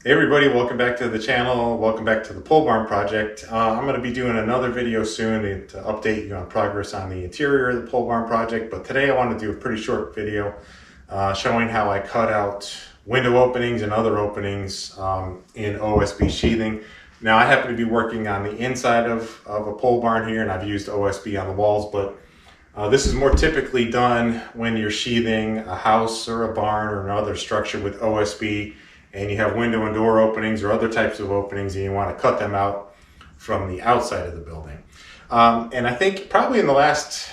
Hey everybody, welcome back to the channel. Welcome back to the pole barn project. I'm going to be doing another video soon to update you on progress on the interior of the pole barn project. But today I want to do a pretty short video showing how I cut out window openings and other openings in OSB sheathing. Now I happen to be working on the inside of a pole barn here, and I've used OSB on the walls, but this is more typically done when you're sheathing a house or a barn or another structure with OSB, and you have window and door openings or other types of openings and you want to cut them out from the outside of the building. And I think probably in the last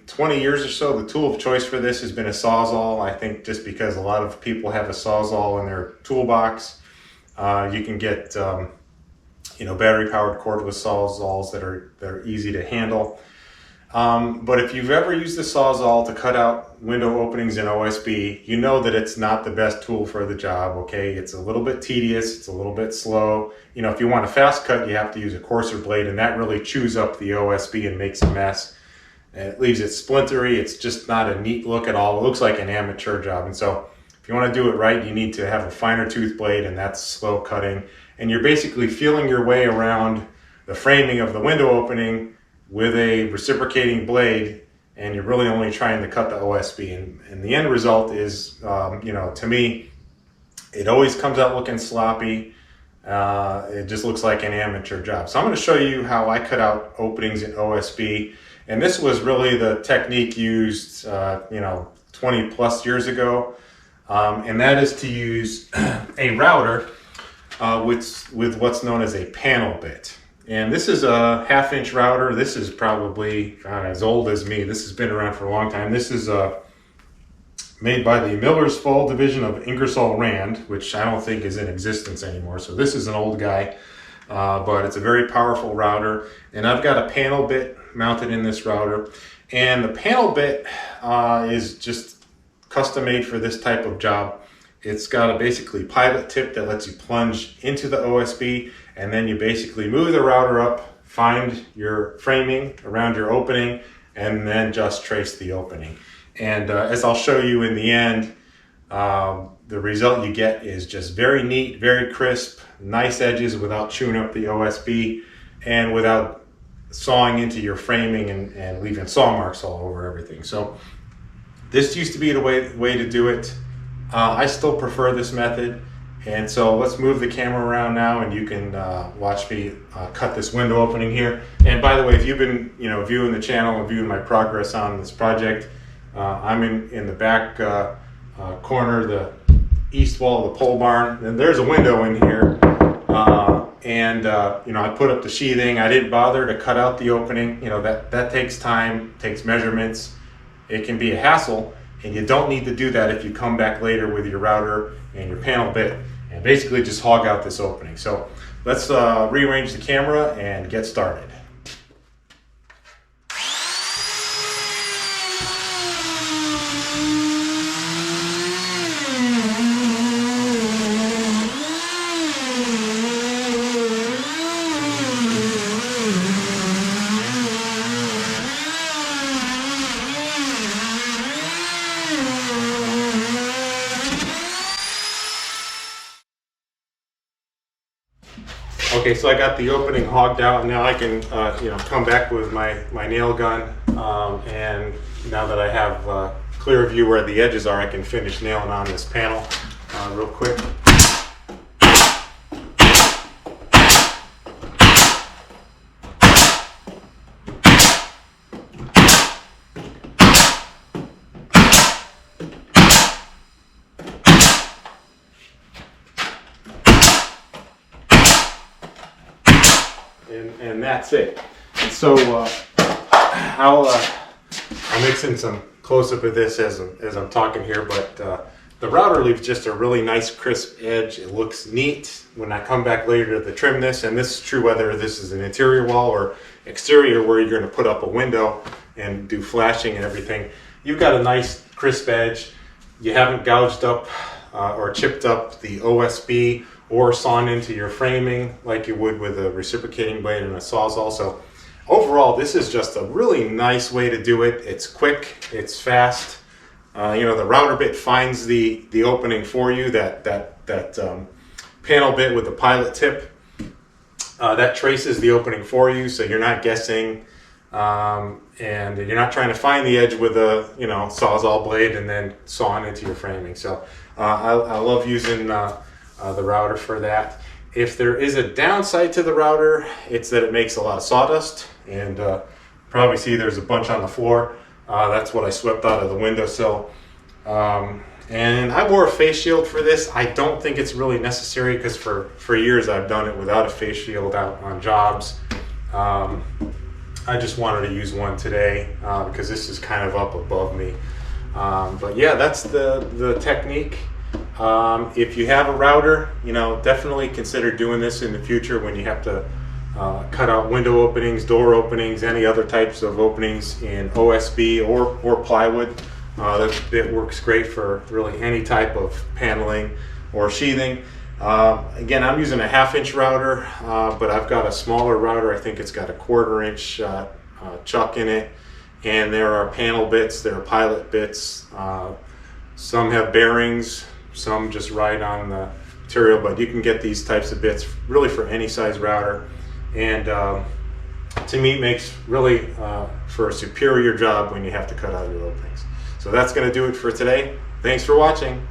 20 years or so, the tool of choice for this has been a sawzall. I think just because a lot of people have a sawzall in their toolbox. You can get battery powered cordless sawzalls that are easy to handle. But if you've ever used the sawzall to cut out window openings in OSB, you know that it's not the best tool for the job, okay? It's a little bit tedious, it's a little bit slow. You know, if you want a fast cut, you have to use a coarser blade, and that really chews up the OSB and makes a mess. And it leaves it splintery. It's just not a neat look at all. It looks like an amateur job. And so if you want to do it right, you need to have a finer tooth blade, and that's slow cutting. And you're basically feeling your way around the framing of the window opening with a reciprocating blade, and you're really only trying to cut the OSB. And the end result is, to me, it always comes out looking sloppy. It just looks like an amateur job. So I'm going to show you how I cut out openings in OSB. And this was really the technique used, 20 plus years ago. And that is to use a router with what's known as a panel bit. And this is a 1/2-inch router. This is probably as old as me. This has been around for a long time. This is made by the Millersville division of Ingersoll Rand, which I don't think is in existence anymore. So this is an old guy, but it's a very powerful router. And I've got a panel bit mounted in this router. And the panel bit is just custom made for this type of job. It's got a basically pilot tip that lets you plunge into the OSB, and then you basically move the router up, find your framing around your opening, and then just trace the opening. And as I'll show you in the end, the result you get is just very neat, very crisp, nice edges without chewing up the OSB and without sawing into your framing and leaving saw marks all over everything. So this used to be the way to do it. I still prefer this method, and so let's move the camera around now, and you can watch me cut this window opening here. And by the way, if you've been viewing the channel and viewing my progress on this project, I'm in the back corner, the east wall of the pole barn, and there's a window in here. I put up the sheathing. I didn't bother to cut out the opening. That takes time, takes measurements. It can be a hassle. And you don't need to do that if you come back later with your router and your panel bit and basically just hog out this opening. So let's rearrange the camera and get started. Okay, so I got the opening hogged out, and now I can, come back with my nail gun. And now that I have a clear view where the edges are, I can finish nailing on this panel real quick. And that's it. And so I'll mix in some close-up of this as I'm talking here, but the router leaves just a really nice crisp edge. It looks neat when I come back later to trim this, and this is true whether this is an interior wall or exterior where you're going to put up a window and do flashing and everything. You've got a nice crisp edge. You haven't gouged up or chipped up the OSB or sawn into your framing like you would with a reciprocating blade and a sawzall. So overall, this is just a really nice way to do it. It's quick, it's fast. The router bit finds the opening for you that panel bit with a pilot tip. That traces the opening for you, so you're not guessing, and you're not trying to find the edge with a sawzall blade and then sawing into your framing. So I love using the router for that. If there is a downside to the router, it's that it makes a lot of sawdust, and probably see there's a bunch on the floor. That's what I swept out of the windowsill. And I wore a face shield for this. I don't think it's really necessary because for years I've done it without a face shield out on jobs. I just wanted to use one today because this is kind of up above me. But yeah, that's the technique. If you have a router, definitely consider doing this in the future when you have to cut out window openings, door openings, any other types of openings in OSB or plywood. It works great for really any type of paneling or sheathing. Again, I'm using a 1/2-inch router, but I've got a smaller router. I think it's got a 1/4-inch chuck in it, and there are panel bits, there are pilot bits. Some have bearings, some just ride on the material, but you can get these types of bits really for any size router. And to me, it makes really for a superior job when you have to cut out your openings. So that's going to do it for today. Thanks for watching.